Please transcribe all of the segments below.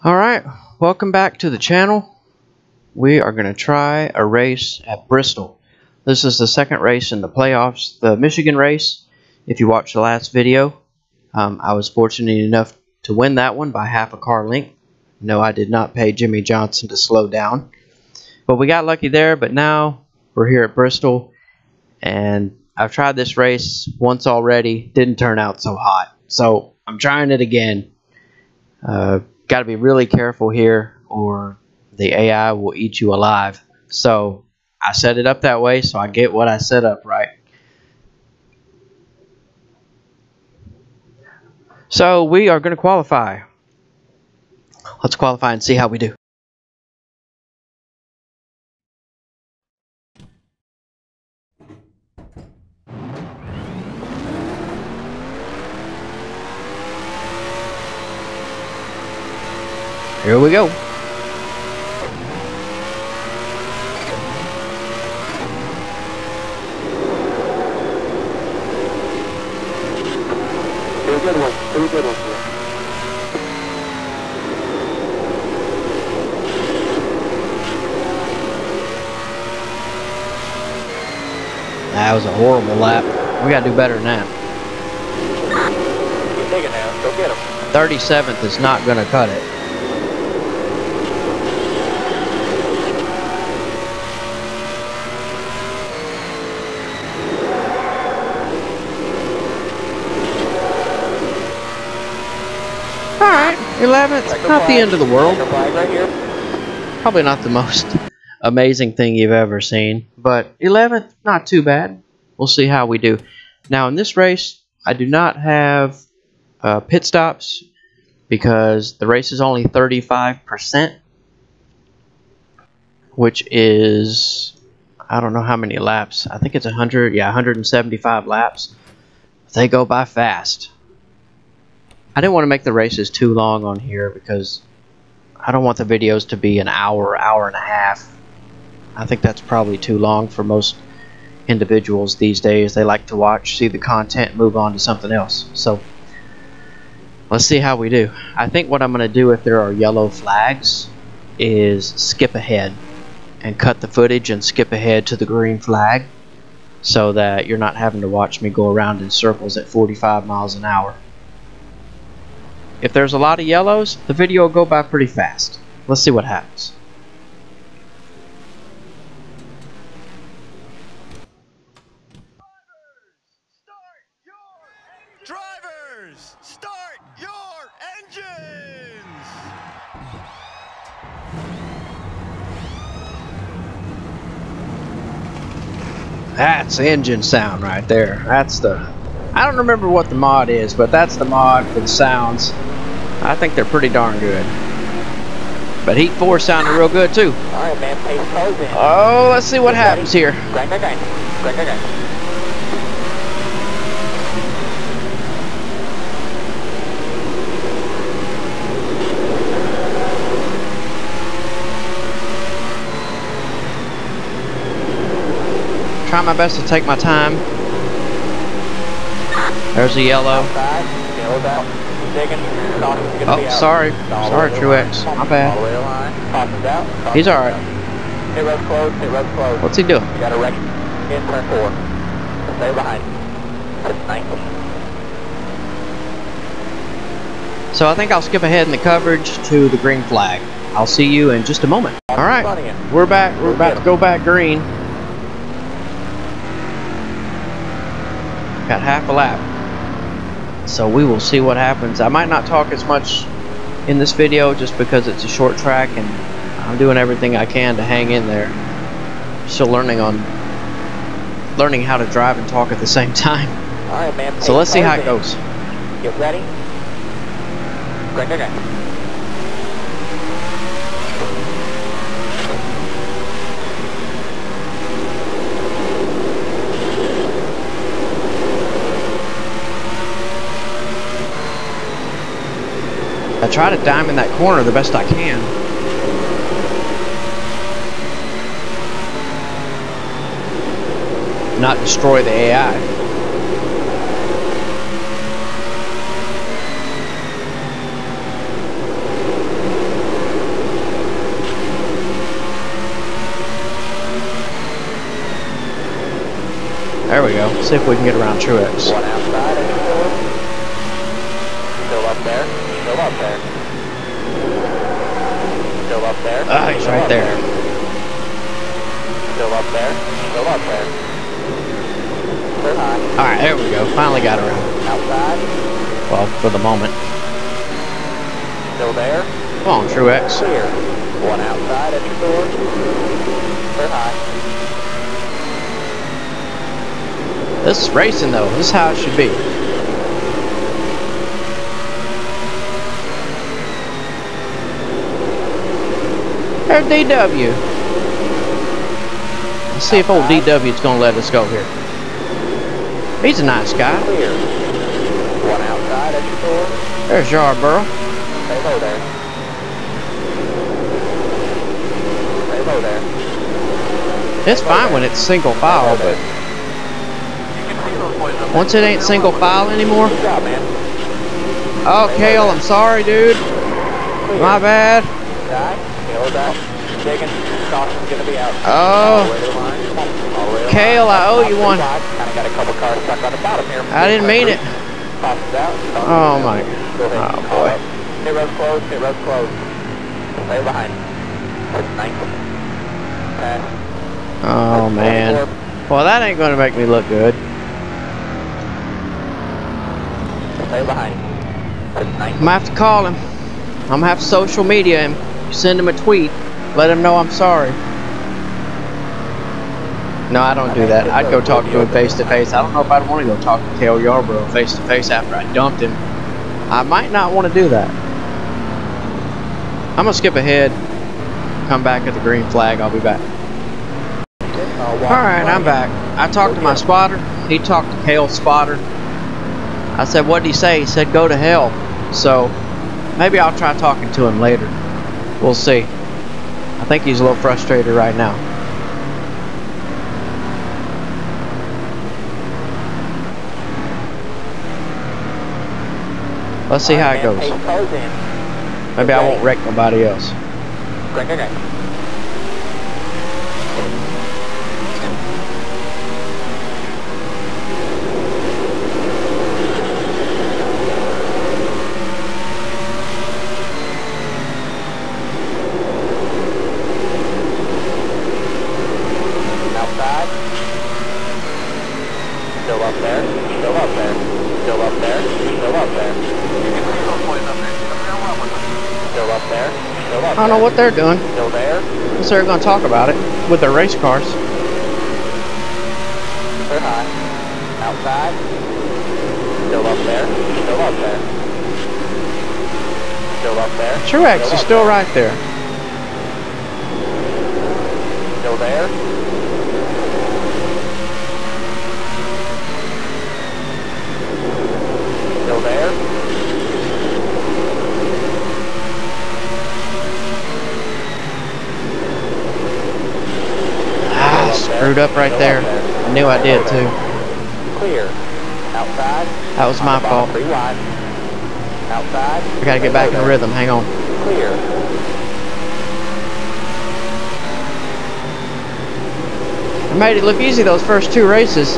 Alright, welcome back to the channel. We are going to try a race at Bristol. This is the second race in the playoffs, the Michigan race. If you watched the last video, I was fortunate enough to win that one by half a car length. No, I did not pay Jimmy Johnson to slow down. But we got lucky there, but now we're here at Bristol. And I've tried this race once already, didn't turn out so hot. So I'm trying it again. Got to be really careful here or the AI will eat you alive. So I set it up that way so I get what I set up right. So we are going to qualify. Let's qualify and see how we do. Here we go. Two good ones. Two good ones. That was a horrible lap. We got to do better than that. Keep digging now. Go get him. 37th is not going to cut it. Alright, 11th, not the end of the world. Probably not the most amazing thing you've ever seen, but 11th, not too bad. We'll see how we do. Now in this race, I do not have pit stops because the race is only 35%, which is, I don't know how many laps. I think it's 100, yeah, 175 laps. They go by fast. I didn't want to make the races too long on here because I don't want the videos to be an hour, hour and a half. I think that's probably too long for most individuals these days. They like to watch, see the content, move on to something else. So let's see how we do. I think what I'm going to do if there are yellow flags is skip ahead and cut the footage and skip ahead to the green flag so that you're not having to watch me go around in circles at 45 miles an hour. If there's a lot of yellows, the video will go by pretty fast. Let's see what happens. Drivers, start your engines! That's engine sound right there. That's the... I don't remember what the mod is, but that's the mod for the sounds. I think they're pretty darn good. But Heat 4 sounded real good too. Alright, man. Pace closing. Oh, let's see what happens here. Grind. Try my best to take my time. There's a yellow. Oh, sorry. Sorry, Truex. My bad. He's alright. Hit road closed. Hit road closed. What's he doing? You got a wreck in turn 4. Stay behind. That's 19. So I think I'll skip ahead in the coverage to the green flag. I'll see you in just a moment. Alright. We're back. We're about to go back green. Got half a lap. So we will see what happens. I might not talk as much in this video just because it's a short track and I'm doing everything I can to hang in there. Still learning how to drive and talk at the same time. Alright, man. So let's see how it goes. Get ready. Go. I try to dime in that corner the best I can. Not destroy the AI. There we go. See if we can get around Truex. One outside, exit 4. Still up there. Still up there. Still up there. Ah, he's right there. Still up there. Still up there. Clear high. Alright, there we go. Finally got around. Outside. Well, for the moment. Still there. Come on, Truex. Clear. One outside, exit 4. Clear high. This is racing though. This is how it should be. There's DW. Let's see if old DW is gonna let us go here. He's a nice guy. Clear. One outside, exit 4. There's Yarborough. Stay low there. Stay low there. It's fine when it's single file, but once it ain't single file anymore. Good job, man. Oh, Kale, I'm sorry, dude. My bad. Guy, Kale's out. Digging. Caution's gonna be out. Oh. All the way to the line. Come on. All the way to the Kale, line. I owe you one. Kinda got a couple cars stuck on the bottom here. I didn't mean it. Caution's out. Oh my. Go ahead. Oh Call boy. up. Hit road's closed. Hit road's closed. Stay behind. 9th. Okay. Oh man. Well, that ain't gonna make me look good. Stay behind. I'm gonna have to call him. I'm gonna have to social media him. Send him a tweet. Let him know I'm sorry. No, I don't do that. I'd go talk to him face to face. I don't know if I'd want to go talk to Cale Yarborough face to face after I dumped him. I might not want to do that. I'm gonna skip ahead. Come back at the green flag. I'll be back. Alright, I'm back. I talked to my spotter. He talked to Cale's spotter. I said, what did he say? He said, go to hell. So, maybe I'll try talking to him later. We'll see. I think he's a little frustrated right now. Let's see how it goes. Maybe I won't wreck nobody else. Great. Outside. Still up there. Still up there. Still up there. Still up there. Still up there. Still up I don't know what they're doing. Still there. Guess they're going to talk about it with their race cars. Clear high. Outside. Still up there. Still up there. Still up there. Truex is still right there. Still there. Still there. Ah, screwed up right there. I knew I did too. Clear. Outside. That was my fault. 3 wide. Outside. I gotta get back in rhythm. Hang on. Clear. I made it look easy those first 2 races.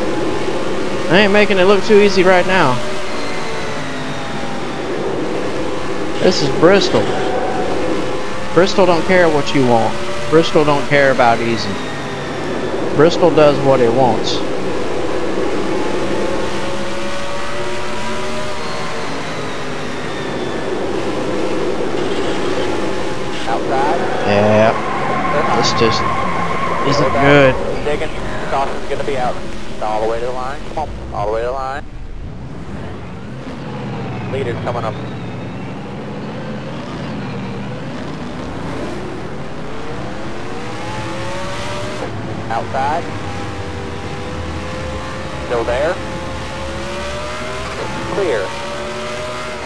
I ain't making it look too easy right now. This is Bristol. Bristol don't care what you want. Bristol don't care about easy. Bristol does what it wants. Outside. Yeah. This just isn't good. Digging. Caution's gonna be out. All the way to the line. Come on. All the way to the line. Leader's coming up. Outside. Still there. Clear.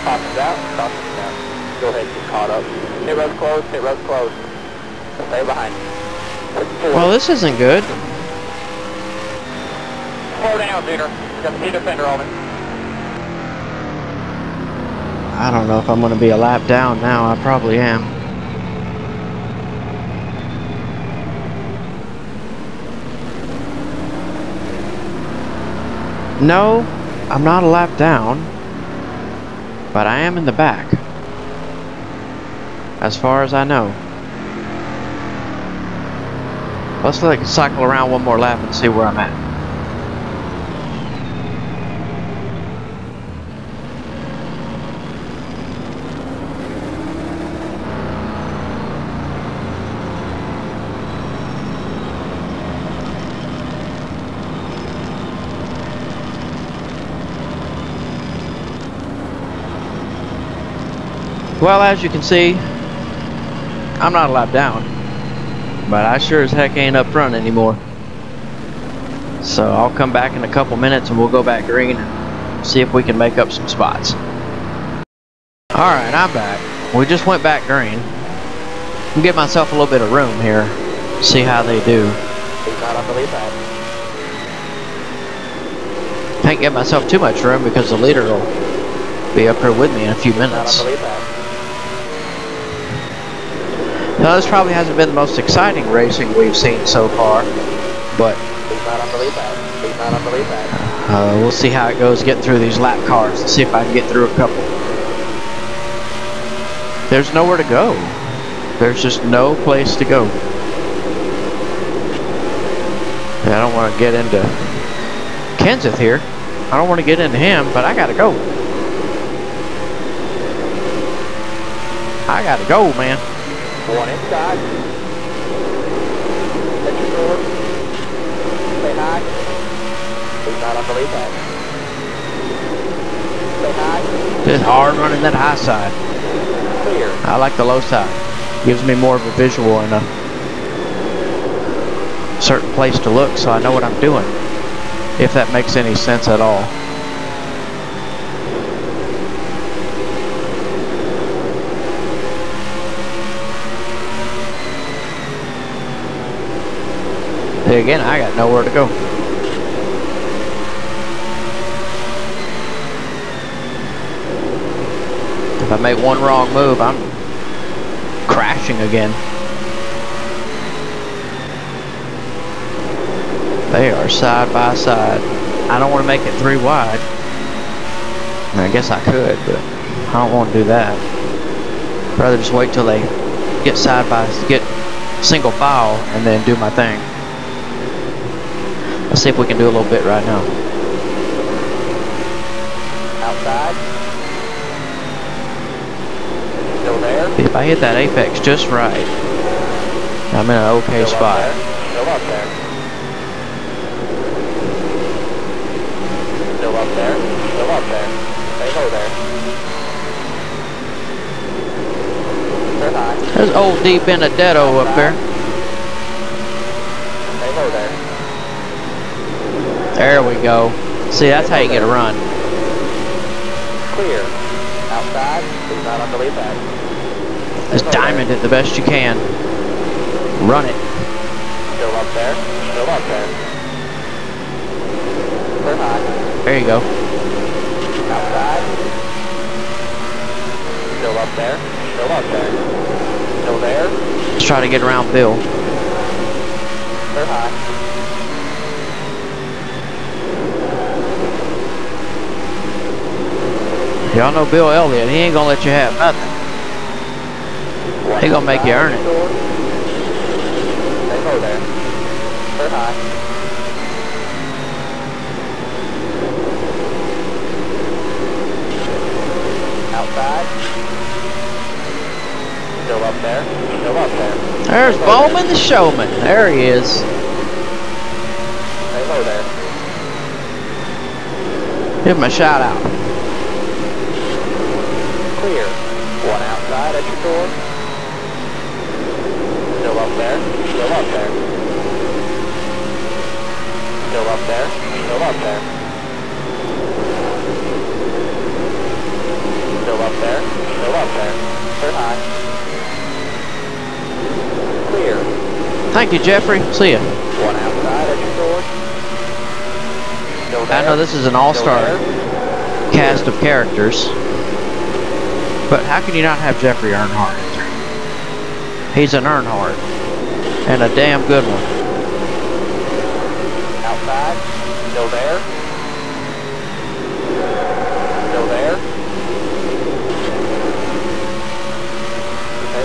Caution's out. Caution's out. Go ahead, get caught up. Hit road's closed. Hit road's closed. Stay behind. Well, this isn't good. Slow down, Junior. Got the defender on it. I don't know if I'm going to be a lap down now. I probably am. No, I'm not a lap down, but I am in the back, as far as I know. Let's cycle around one more lap and see where I'm at. Well, as you can see, I'm not a lap down, but I sure as heck ain't up front anymore. So I'll come back in a couple minutes and we'll go back green and see if we can make up some spots. Alright, I'm back. We just went back green. I'm give myself a little bit of room here, see how they do. Can't give myself too much room because the leader will be up here with me in a few minutes. Now, this probably hasn't been the most exciting racing we've seen so far, but we'll see how it goes getting through these lap cars and see if I can get through a couple. There's nowhere to go. There's just no place to go. I don't want to get into Kenseth here. I don't want to get into him, but I gotta go. I gotta go, man. One inside. Let your door. Stay high. He's not on the lead back. Stay high. Just hard running that high side. Clear. I like the low side. Gives me more of a visual and a certain place to look so I know what I'm doing. If that makes any sense at all. Again, I got nowhere to go. If I make one wrong move, I'm crashing again. They are side by side. I don't want to make it 3 wide. I guess I could, but I don't want to do that. I'd rather just wait till they get get single file and then do my thing. Let's see if we can do a little bit right now. Outside. Still there. If I hit that apex just right, I'm in an okay spot. Still up there. Still up there. Still up there. Stay low there. Turn high. There's old D Benedetto up there. Stay low there. There we go. See, that's how you get a run. Clear. Outside. He's not on the lead back. Just diamond it the best you can. Run it. Still up there. Still up there. Turn high. There you go. Outside. Still up there. Still up there. Still there. Let's try to get around Bill. Turn high. Y'all know Bill Elliott. He ain't gonna let you have nothing. He gonna make you earn it. Stay low there. Turn high. Outside. Still up there. Still up there. There's Bowman the showman. There he is. Stay low there. Give him a shout out. Clear. One outside at your door. Still up there. Still up there. Still up there. Still up there. Still up there. Still up there. Turn high. Clear. Thank you, Jeffrey. See ya. One outside at your door. Still there. I know this is an all-star cast of characters, but how can you not have Jeffrey Earnhardt? He's an Earnhardt, and a damn good one. Outside. Still there.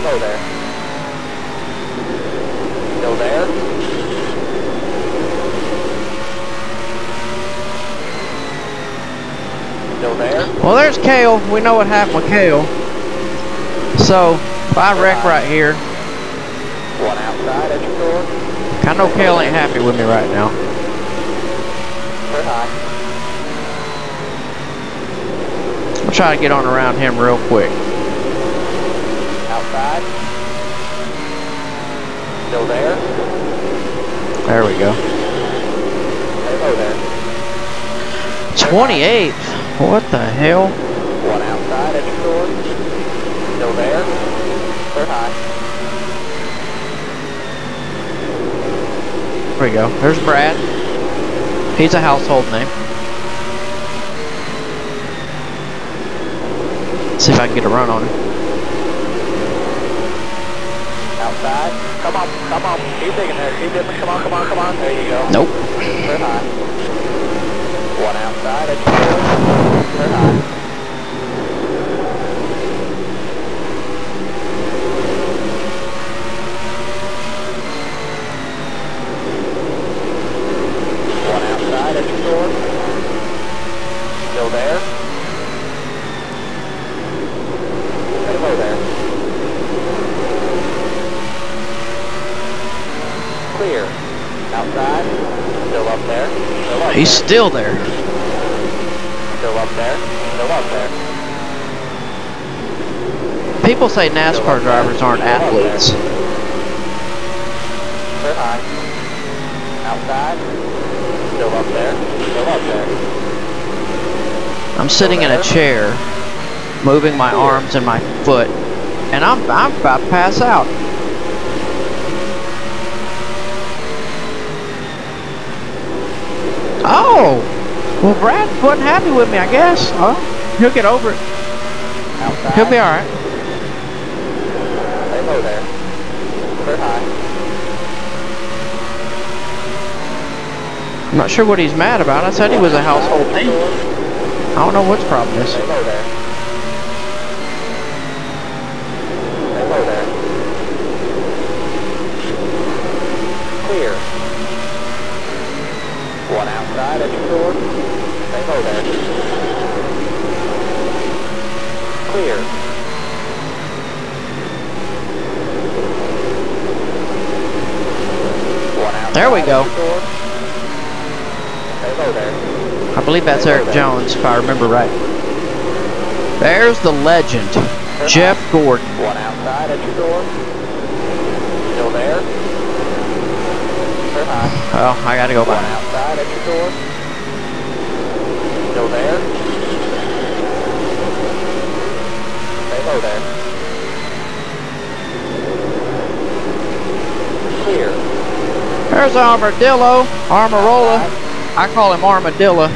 low there. Still there. Still there. Well, there's Kale. We know what happened with Kale. So, if I wreck right here, One outside, at your door. I know Kale ain't happy with me right now. Clear high. I'll try to get on around him real quick. Outside. Still there. There we go. Stay low there. 28. What the hell? One outside, at your door. Still there. Clear high. There we go. There's Brad. He's a household name. See if I can get a run on him. Outside. Come on, come on. Keep digging there. Keep digging. Come on, come on, come on. There you go. Nope. Clear high. One outside, at your door. Clear high. One outside, at your door. Still there. Stay low there. Clear. Outside. Still up there. Still up He's there. still there. Still up there. Still up there. People say NASCAR drivers aren't athletes. Clear high. Outside. Still up there. Still up there. I'm sitting in a chair, moving my arms and my foot, and I'm about to pass out. Oh! Well, Brad wasn't happy with me, I guess. Oh, he'll get over it. Outside. He'll be alright. Stay low there. Clear high. I'm not sure what he's mad about. I said he was a household name. I don't know what the problem is. Stay low there. Stay low there. Clear. One outside, at your door. Stay low there. Clear. One outside, There we go. at your door. Stay low there. I believe that's Eric Jones, if I remember right. There's the legend, Jeff Gordon. One outside, at your door. Still there. Clear high. Oh, I gotta go One by. outside, at your door. Still there. Stay low there. Clear. There's Armadillo, Armarola. I call him Armadillo,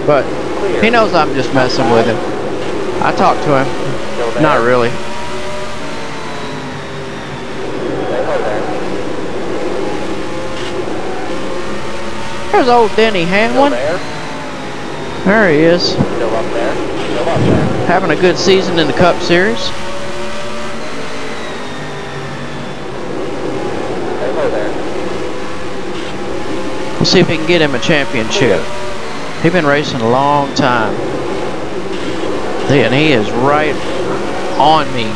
but Clear. he knows I'm just messing with him. I talk to him. Still there. Not really. Stay low there. There's old Denny Still Hamlin. there. There he is, Still up there. Still up there. having a good season in the Cup Series. Stay low there. We'll see if he can get him a championship. He's been racing a long time. And he is right on me.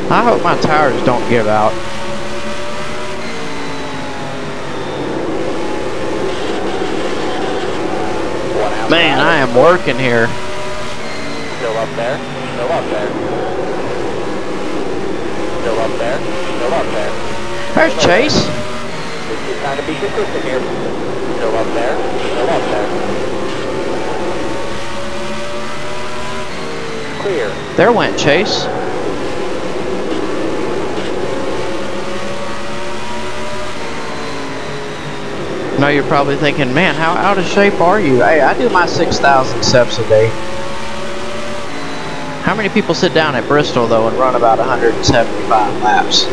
I hope my tires don't give out. One outside. Man, I am working here. Still up there. Still up there. Still up there. Still up there. There's Chase. Just trying to be consistent here. Still up there. Still up there. Clear. There went Chase. Now you're probably thinking, man, how out of shape are you? Hey, I do my 6,000 steps a day. How many people sit down at Bristol, though, and run about 175 laps?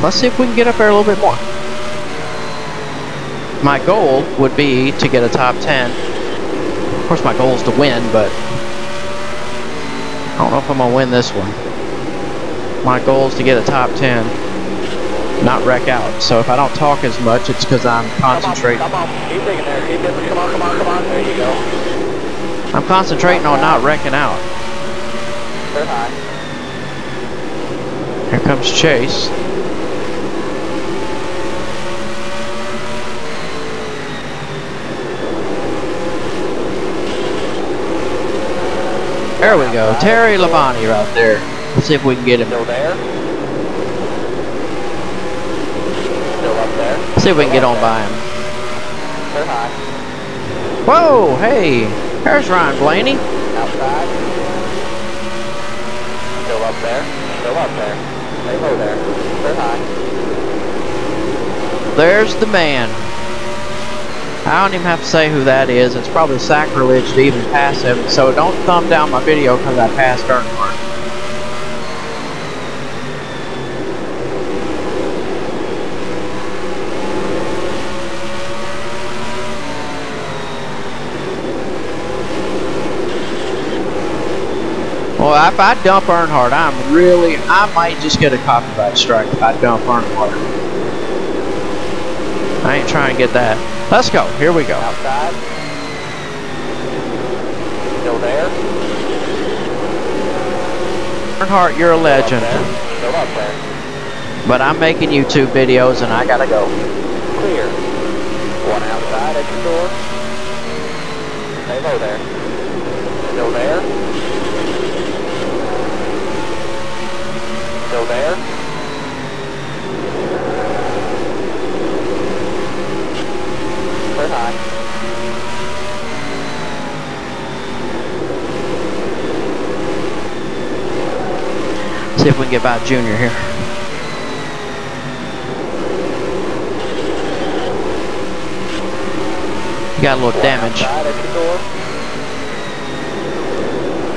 Let's see if we can get up there a little bit more. My goal would be to get a top 10. Of course, my goal is to win, but I don't know if I'm gonna win this one. My goal is to get a top 10, not wreck out. So if I don't talk as much, it's because I'm concentrating. Come on. Keep digging there. Keep digging. Come on, come on, come on. There you go. I'm concentrating on not wrecking out. They're high. Here comes Chase. There we go. Terry Labonte right there. Let's see if we can get him. Still there. Still up there. Let's see if we can get on by him. They're high. Whoa, hey. There's Ryan Blaney. Outside. Still up there. Still up there. Stay low there. They're high. There's the man. I don't even have to say who that is. It's probably sacrilege to even pass him. So don't thumb down my video because I passed Earnhardt. Well, if I dump Earnhardt, I might just get a copyright strike if I dump Earnhardt. I ain't trying to get that. Let's go. Here we go. Outside. Still there. Earnhardt, you're a legend. Still up there. But I'm making YouTube videos and I gotta go. Clear. One outside at your door. Stay low there. Still there. Still there. They're high. See if we can get by Junior here. You got a little damage. Outside at your door.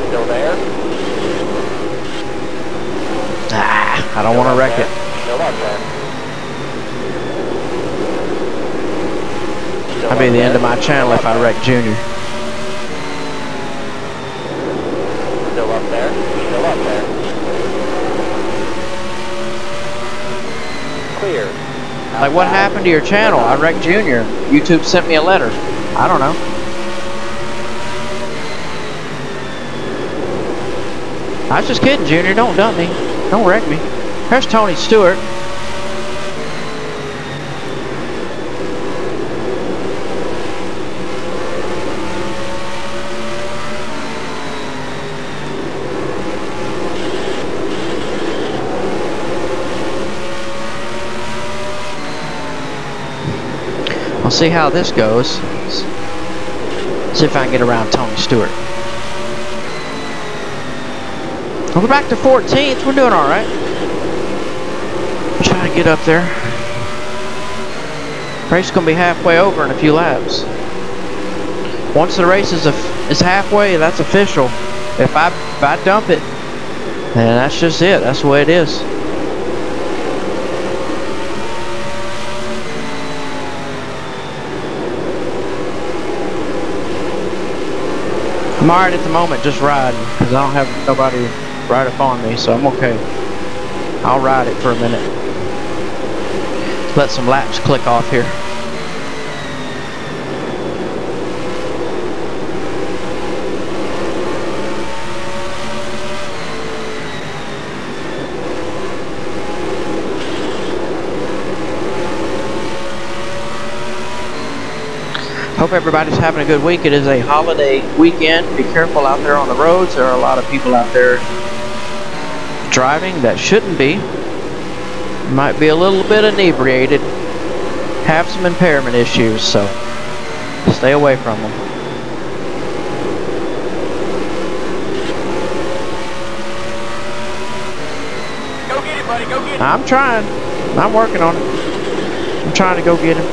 Still there. I don't want to wreck it. Still up there. That'd be the end of my channel if I wreck Junior. Still up there. Still up there. Clear. Like, what happened to your channel? I wrecked Junior. YouTube sent me a letter. I don't know. I was just kidding, Junior. Don't dump me. Don't wreck me. There's Tony Stewart. We'll see how this goes. See if I can get around Tony Stewart. Well, we're back to 14th. We're doing all right. Trying to get up there. Race is gonna be halfway over in a few laps. Once the race is halfway, that's official. If I dump it, then that's just it. That's the way it is. I'm alright at the moment, just riding, because I don't have nobody right up on me, so I'm okay. I'll ride it for a minute. Let some laps click off here. Hope everybody's having a good week. It is a holiday weekend. Be careful out there on the roads. There are a lot of people out there driving that shouldn't be. Might be a little bit inebriated. Have some impairment issues, so stay away from them. Go get it, buddy. Go get it. I'm trying. I'm working on it. I'm trying to go get him.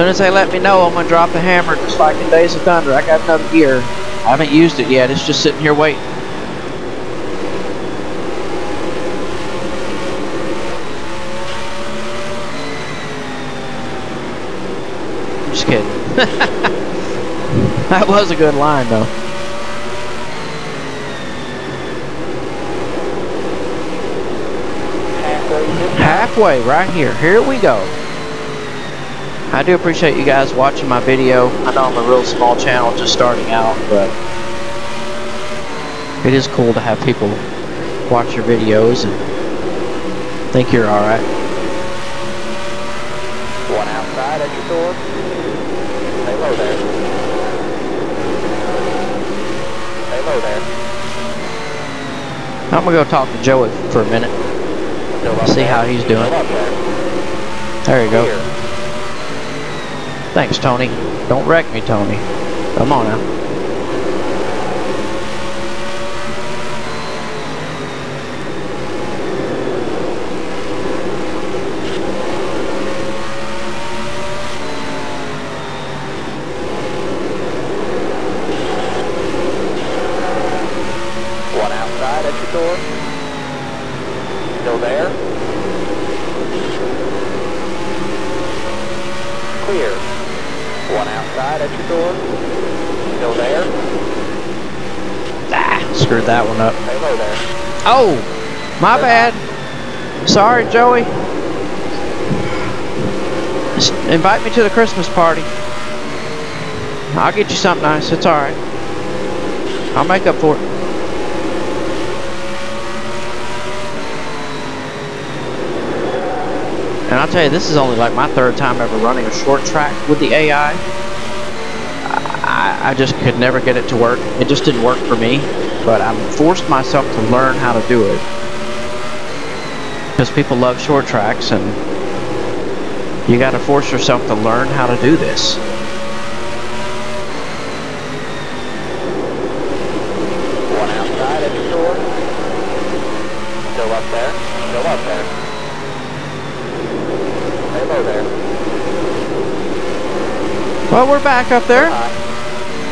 soon as they let me know, I'm gonna drop the hammer just like in Days of Thunder. I got another gear. I haven't used it yet. It's just sitting here waiting. I'm just kidding. That was a good line though. Halfway right here. Here we go. I do appreciate you guys watching my video. I know I'm a real small channel just starting out, but it is cool to have people watch your videos and think you're alright. One outside at your door. Stay low there. Stay low there. I'm gonna go talk to Joey for a minute. See how he's doing. There you go. Thanks, Tony. Don't wreck me, Tony. Come on now. One outside at your door. Still there? Clear. One outside at your door. Still there? Ah, screwed that one up. Stay low there. Oh, my bad. Sorry, Joey. Just invite me to the Christmas party. I'll get you something nice. It's alright. I'll make up for it. And I'll tell you, this is only like my third time ever running a short track with the AI. I just could never get it to work. It just didn't work for me. But I forced myself to learn how to do it. Because people love short tracks, and you got to force yourself to learn how to do this. One outside at your door. Still up there. Still up there. Stay low there. Well, we're back up there.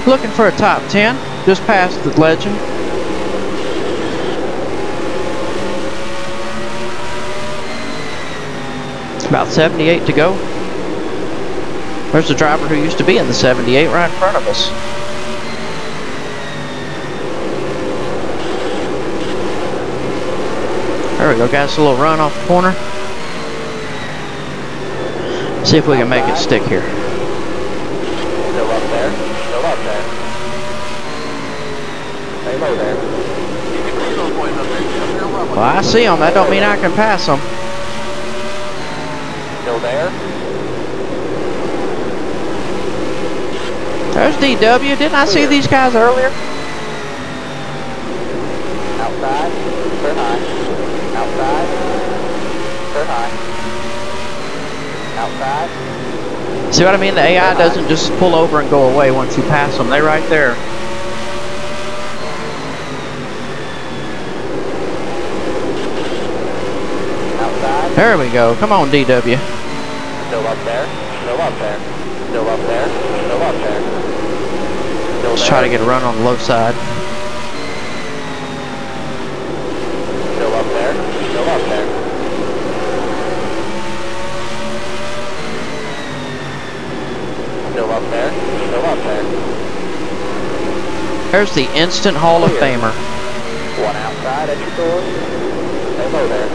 Looking for a top 10. Just past the legend. About 78 to go. There's the driver who used to be in the 78 right in front of us. There we go, guys. A little run off the corner. See if we can make it stick here. Still up there. Still up there. Stay low there. Well, I see them. That don't mean I can pass them. Still there? There's DW. Didn't I see these guys earlier? Outside. Clear high. Outside. Clear high. Outside. See what I mean? The AI doesn't just pull over and go away once you pass them. They're right there. Outside. There we go. Come on, DW. Still up there. Still up there. Still up there. Still up there. Still Let's there. try to get a run on the low side. Still up there. Still up there. Still up there. Still up there. There's the instant Hall of Famer. One outside at your door. Stay low there.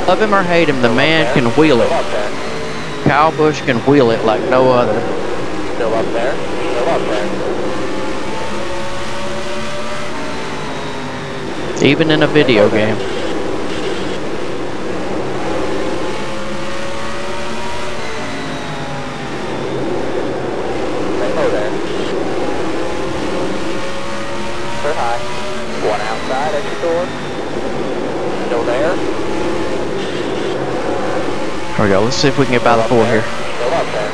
Love him or hate him, the man can wheel it. Still up there. Kyle Busch can wheel it like no other. Still up there. Still up there. Even in a video game. Stay low there. Clear high. One outside at your door. Still there. There we go. Let's see if we can get by the 4 here. Still up there.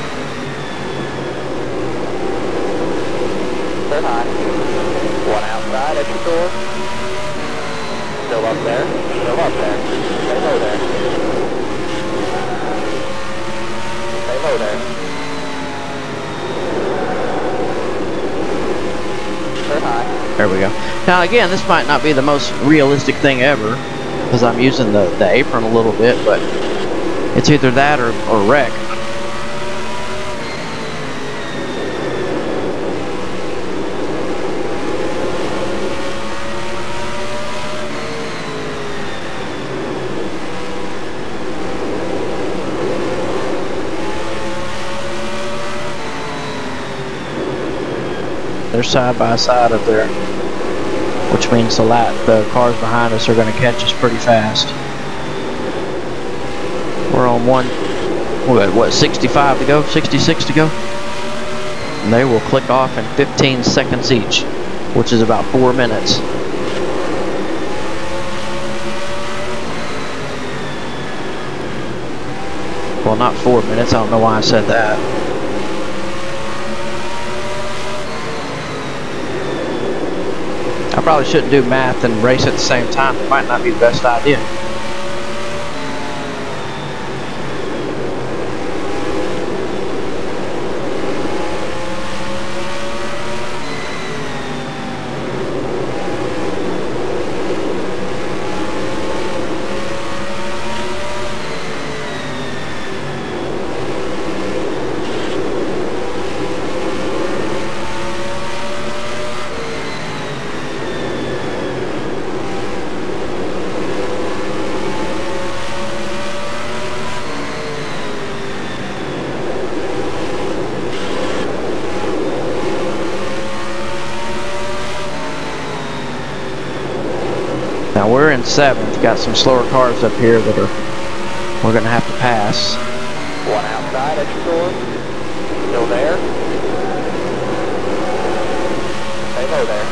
Clear high. One outside at your door. Still up there. Still up there. Stay low there. Stay low there. Stay high. There we go. Now again, this might not be the most realistic thing ever, because I'm using the apron a little bit, but it's either that or wreck. They're side by side up there, which means the cars behind us are going to catch us pretty fast. We're on what, 65 to go, 66 to go? And they will click off in 15 seconds each, which is about 4 minutes. Well, not 4 minutes, I don't know why I said that. I probably shouldn't do math and race at the same time. It might not be the best idea. Now we're in 7th, got some slower cars up here that we're going to have to pass. One outside at your door. Still there. Stay low there.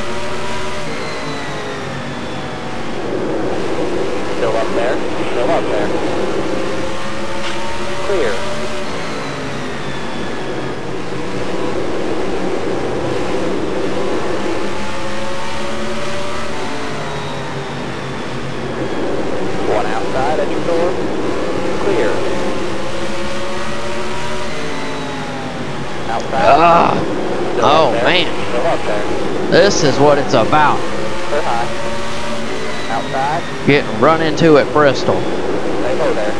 Still up there. Still up there. Clear. At your door. Clear. Outside. Oh man. Still up there. This is what it's about. Clear high. Outside. Getting run into at Bristol. Stay low there.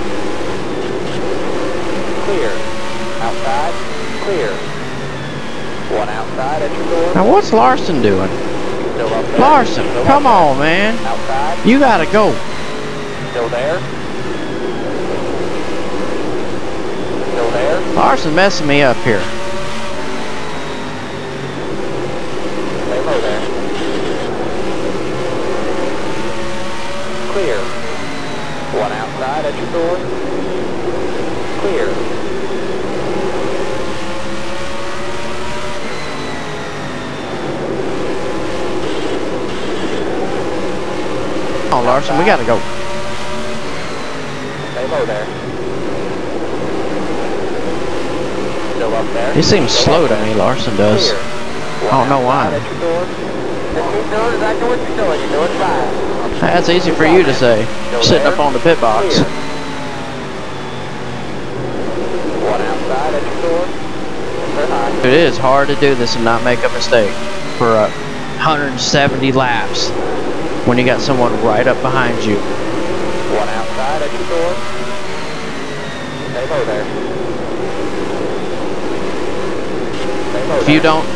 Clear. Outside. Clear. One outside at your door. Now what's Larson doing? Still up there. Larson, Still come up on, there. man. Outside. You gotta go. Still there. Still there. Larson messing me up here. Stay low there. Clear. One outside at your door. Clear. Come on, Larson, we gotta go. Stay low there. Still up there. He seems slow to me, Larson does. Clear. I don't know why. At your door. Just keep doing exactly what you're doing. You're doing fine. That's easy for you to say, sitting up on the pit box. Clear. One outside at your door. Clear high. It is hard to do this and not make a mistake for 170 laps when you got someone right up behind you. One outside at your door. Stay low there. Stay low If you don't,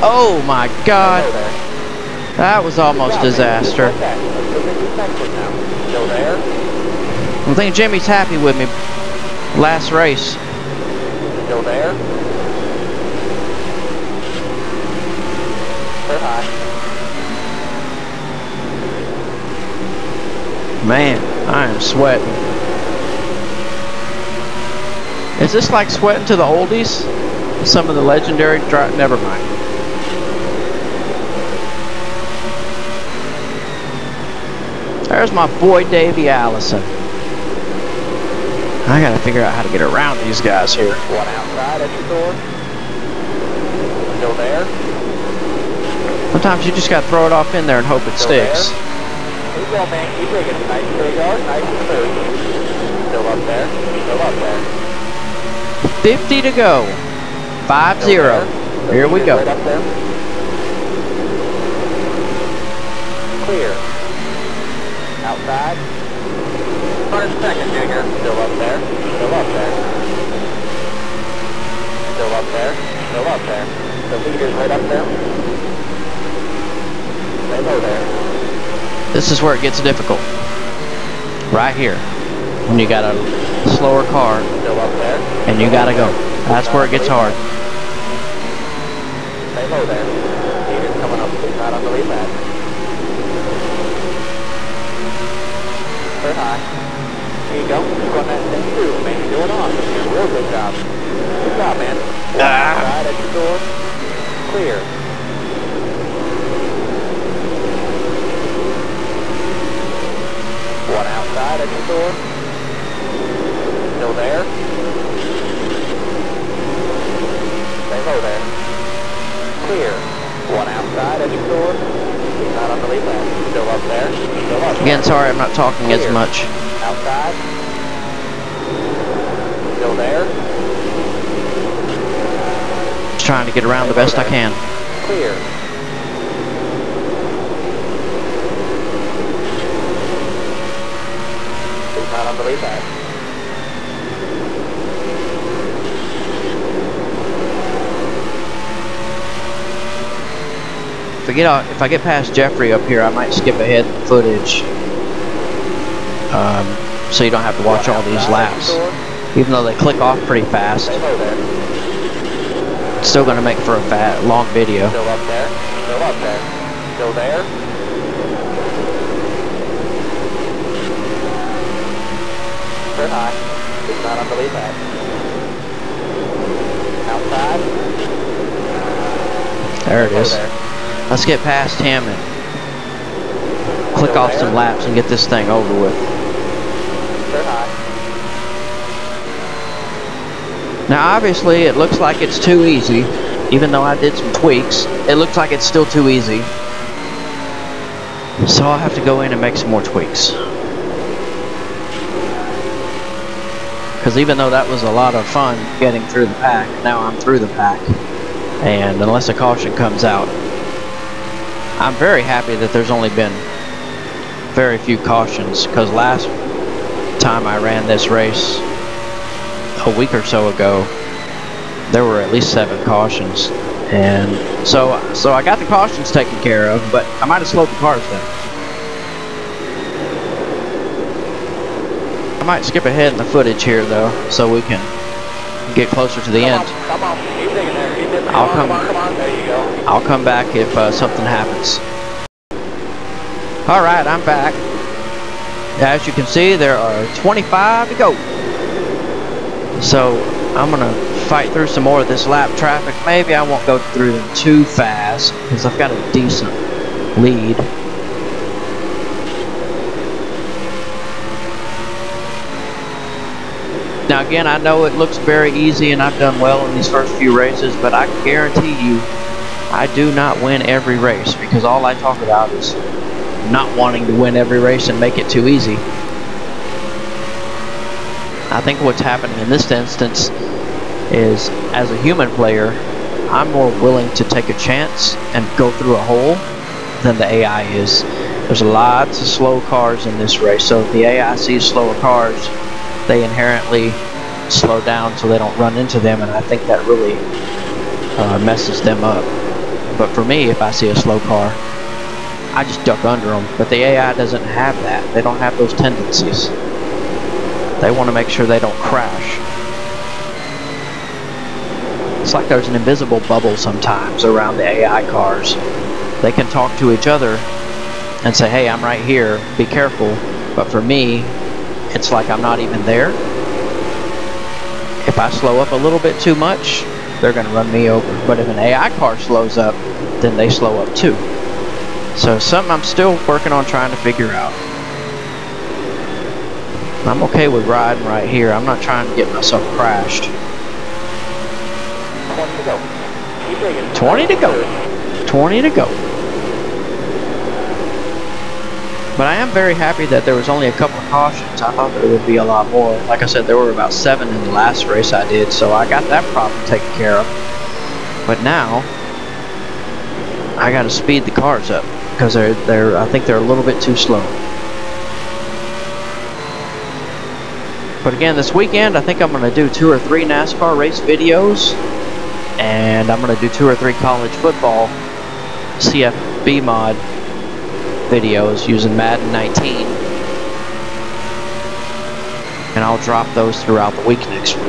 oh my God, Stay low there. that was almost disaster. Okay, let's go get this next one now. Still there. I think Jimmy's happy with me. Last race. Still there. Clear high. Man, I am sweating. Is this like sweating to the oldies? Some of the legendary never mind. There's my boy Davey Allison. I gotta figure out how to get around these guys here. One outside at your door. Still there. Sometimes you just gotta throw it off in there and hope it sticks. Keep going, man. Keep digging. Nice 3 yards. Nice and smooth. Still up there. Still up there. 50 to go. 5-0. Here we go. Right up there. Clear. Outside. 100 seconds, Junior. Still up there. Still up there. Still up there. Still up there. The leader's right up there. Stay low there. This is where it gets difficult. Right here. When you got a slower car Still up there. and you gotta go. That's where it gets hard. Stay low there. Leader's coming up. Please not on the lead pad. Very high. There you go. Keep on that same groove, man. You're doing awesome here. Real good job. Good job, man. Outside at your door. Clear. One outside at your door. Still there. Stay low there. Clear. One outside at your door. He's not on the lead pad. Still up there. Still up there. Again, sorry I'm not talking as much. Outside. Still there. Just trying to get around the best I can. Clear. He's not on the lead pad. If I get past Jeffrey up here, I might skip ahead in the footage. So you don't have to watch all these laps. Even though they click off pretty fast, it's still going to make for a long video. Still up there. Still up there. Still there. Very high. He's not on the lead pad. Outside. There it is. There. Let's get past him and click off some laps and get this thing over with. Very high. Now obviously it looks like it's too easy. Even though I did some tweaks, it looks like it's still too easy. So I'll have to go in and make some more tweaks. Because even though that was a lot of fun getting through the pack, now I'm through the pack. And unless a caution comes out, I'm very happy that there's only been very few cautions, because last time I ran this race a week or so ago, there were at least 7 cautions, and so I got the cautions taken care of, but I might have slowed the cars down. I might skip ahead in the footage here though, so we can get closer to the end. Come on. Keep digging there. Keep digging. Come on. There you go. I'll come back if something happens. Alright, I'm back. As you can see, there are 25 to go. So, I'm going to fight through some more of this lap traffic. Maybe I won't go through them too fast, because I've got a decent lead. Now again, I know it looks very easy and I've done well in these first few races, but I can guarantee you I do not win every race, because all I talk about is not wanting to win every race and make it too easy. I think what's happening in this instance is, as a human player, I'm more willing to take a chance and go through a hole than the AI is. There's lots of slow cars in this race, so if the AI sees slower cars, they inherently slow down so they don't run into them, and I think that really messes them up. But for me, if I see a slow car, I just duck under them. But the AI doesn't have that. They don't have those tendencies. They want to make sure they don't crash. It's like there's an invisible bubble sometimes around the AI cars. They can talk to each other and say, hey, I'm right here, be careful. But for me, it's like I'm not even there. If I slow up a little bit too much, they're going to run me over. But if an AI car slows up, then they slow up too. So something I'm still working on trying to figure out. I'm okay with riding right here. I'm not trying to get myself crashed. 20 to go. Keep digging. 20 to go. 20 to go. But I am very happy that there was only a couple of cautions. I thought there would be a lot more. Like I said, there were about 7 in the last race I did, so I got that problem taken care of. But now, I got to speed the cars up because I think they're a little bit too slow. But again, this weekend, I think I'm going to do 2 or 3 NASCAR race videos, and I'm going to do 2 or 3 college football CFB mod videos using Madden 19, and I'll drop those throughout the week next week.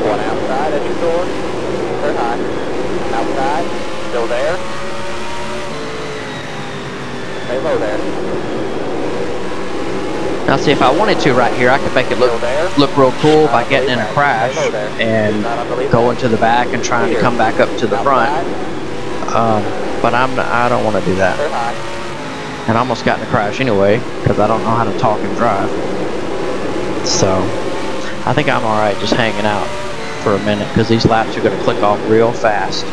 One outside at your door. Third high. Outside. Still there. Stay low there. Now see, if I wanted to right here, I could make it look real cool by getting in a crash and going to the back and trying to come back up to the front. But I don't want to do that. And I almost got in a crash anyway because I don't know how to talk and drive. So I think I'm alright just hanging out for a minute because these laps are going to click off real fast.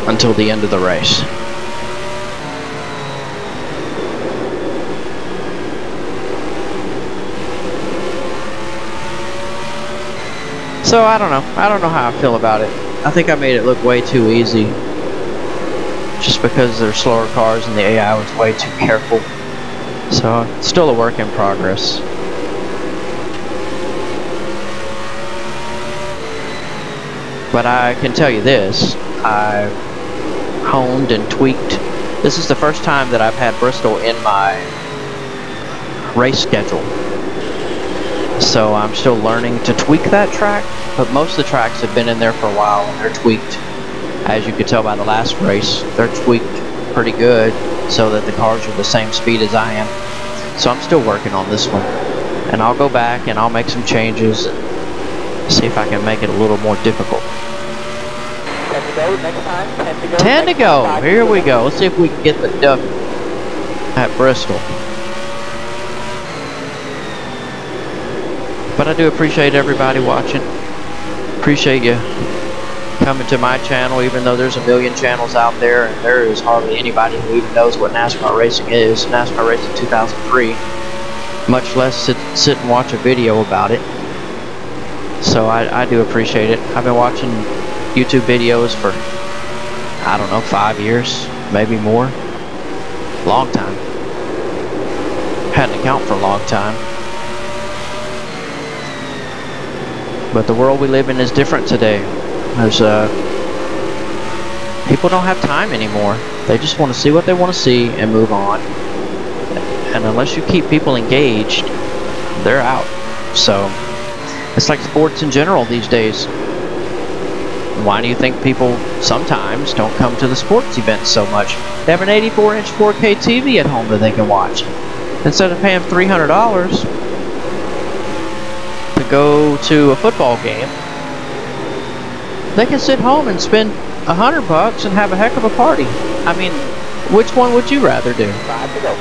Until the end of the race. So I don't know how I feel about it. I think I made it look way too easy just because they're slower cars and the AI was way too careful. So it's still a work in progress. But I can tell you this, I've honed and tweaked. This is the first time that I've had Bristol in my race schedule. So I'm still learning to tweak that track, but most of the tracks have been in there for a while and they're tweaked. As you could tell by the last race, they're tweaked pretty good so that the cars are the same speed as I am. So I'm still working on this one. And I'll go back and I'll make some changes and see if I can make it a little more difficult. 10 to go, next time. 10 to go. 10 to go. Here we go. Let's see if we can get the duck at Bristol. But I do appreciate everybody watching. Appreciate you coming to my channel, even though there's a million channels out there and there is hardly anybody who even knows what NASCAR racing is. NASCAR racing 2003. Much less sit and watch a video about it. So I do appreciate it. I've been watching YouTube videos for, I don't know, 5 years, maybe more. Long time. Had an account for a long time. But the world we live in is different today. There's people don't have time anymore. They just want to see what they want to see and move on. And unless you keep people engaged, they're out. So it's like sports in general these days. Why do you think people sometimes don't come to the sports events so much? They have an 84-inch 4K TV at home that they can watch. Instead of paying $300 to go to a football game, they can sit home and spend $100 and have a heck of a party. I mean, which one would you rather do? 5 to go.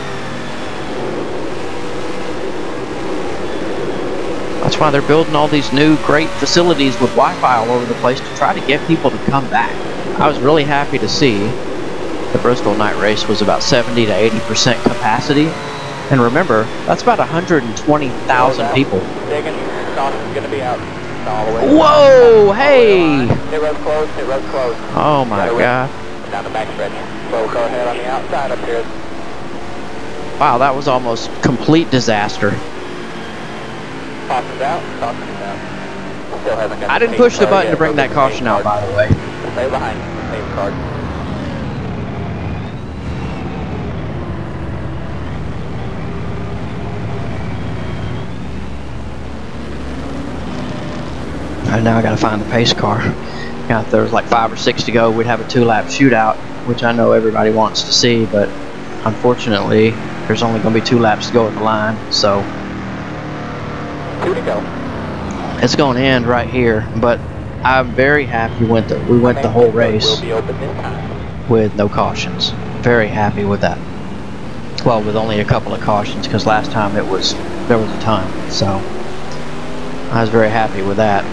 That's why they're building all these new great facilities with Wi-Fi all over the place to try to get people to come back. I was really happy to see the Bristol night race was about 70 to 80% capacity. And remember, that's about 120,000 people. Digging, caution's gonna be out all the way. Whoa, hey! Hit road closed, hit road closed. Oh my God. Down the back stretch. Slow car ahead on the outside up here. Wow, that was almost complete disaster. Caution's out, caution's out. Still hasn't got I didn't push the button to bring that caution out, by the way. Stay behind, same card. And now I gotta find the pace car. Yeah, if there was like 5 or 6 to go, we'd have a 2-lap shootout, which I know everybody wants to see, but unfortunately, there's only gonna be 2 laps to go at the line, so. 2 to go. It's going to end right here, but I'm very happy we went the whole race Will be open this time. with no cautions. Very happy with that. Well, with only a couple of cautions, because last time there was a ton. So I was very happy with that.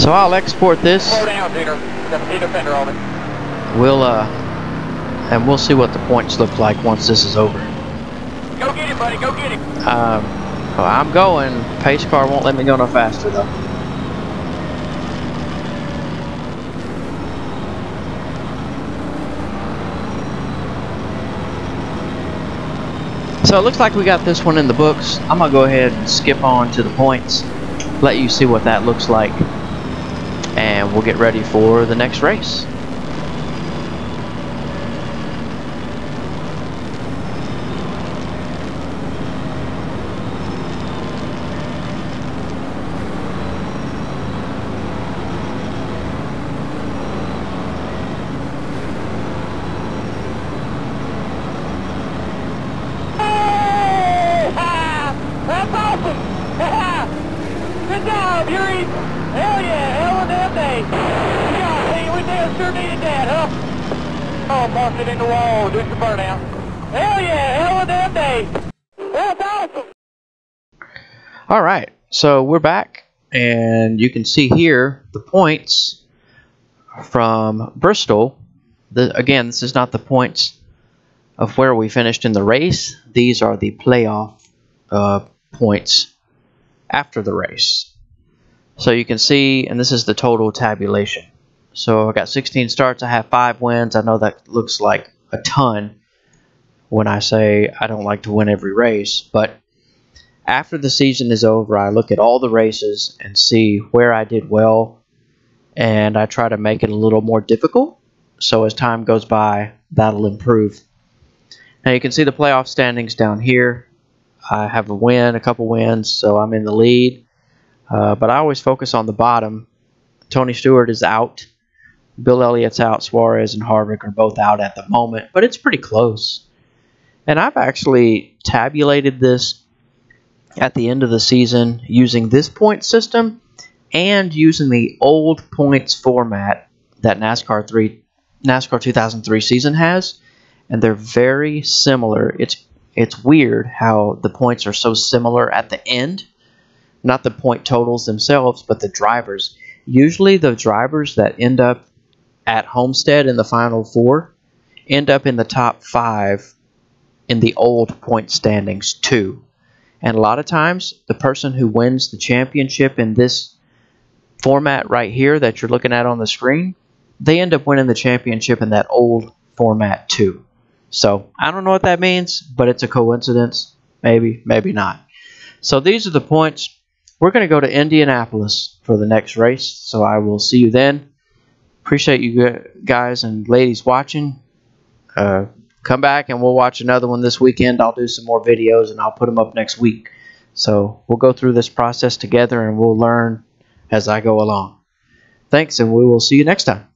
So I'll export this. Slow down, Peter. We got the Peter fender on it. We'll see what the points look like once this is over. Go get him, buddy. Go get him. Well, I'm going. Pace car won't let me go no faster though. So it looks like we got this one in the books. I'm gonna go ahead and skip on to the points, let you see what that looks like, and we'll get ready for the next race. That's awesome! Good job, Yuri! Hell yeah, hell of a damn day! Good job, hey, we damn sure needed that, huh? Oh, mark it in the wall, do some burnout. Hell yeah, hell of a damn day! That's awesome! Alright, so we're back, and you can see here the points from Bristol. Again, this is not the points of where we finished in the race. These are the playoff points after the race. So you can see, and this is the total tabulation. So I got 16 starts, I have 5 wins. I know that looks like a ton when I say I don't like to win every race, but after the season is over, I look at all the races and see where I did well, and I try to make it a little more difficult. So as time goes by, that'll improve. Now you can see the playoff standings down here. I have a win, a couple wins, so I'm in the lead. But I always focus on the bottom. Tony Stewart is out. Bill Elliott's out. Suarez and Harvick are both out at the moment, but it's pretty close. And I've actually tabulated this at the end of the season using this point system and using the old points format that NASCAR 2003 season has, and they're very similar. It's weird how the points are so similar at the end. Not the point totals themselves, but the drivers. Usually the drivers that end up at Homestead in the Final Four end up in the top 5 in the old point standings too. And a lot of times, the person who wins the championship in this format right here that you're looking at on the screen, they end up winning the championship in that old format too. So, I don't know what that means, but it's a coincidence. Maybe, maybe not. So, these are the points. We're going to go to Indianapolis for the next race, so I will see you then. Appreciate you guys and ladies watching. Come back and we'll watch another one this weekend. I'll do some more videos and I'll put them up next week. So, we'll go through this process together and we'll learn as I go along. Thanks, and we will see you next time.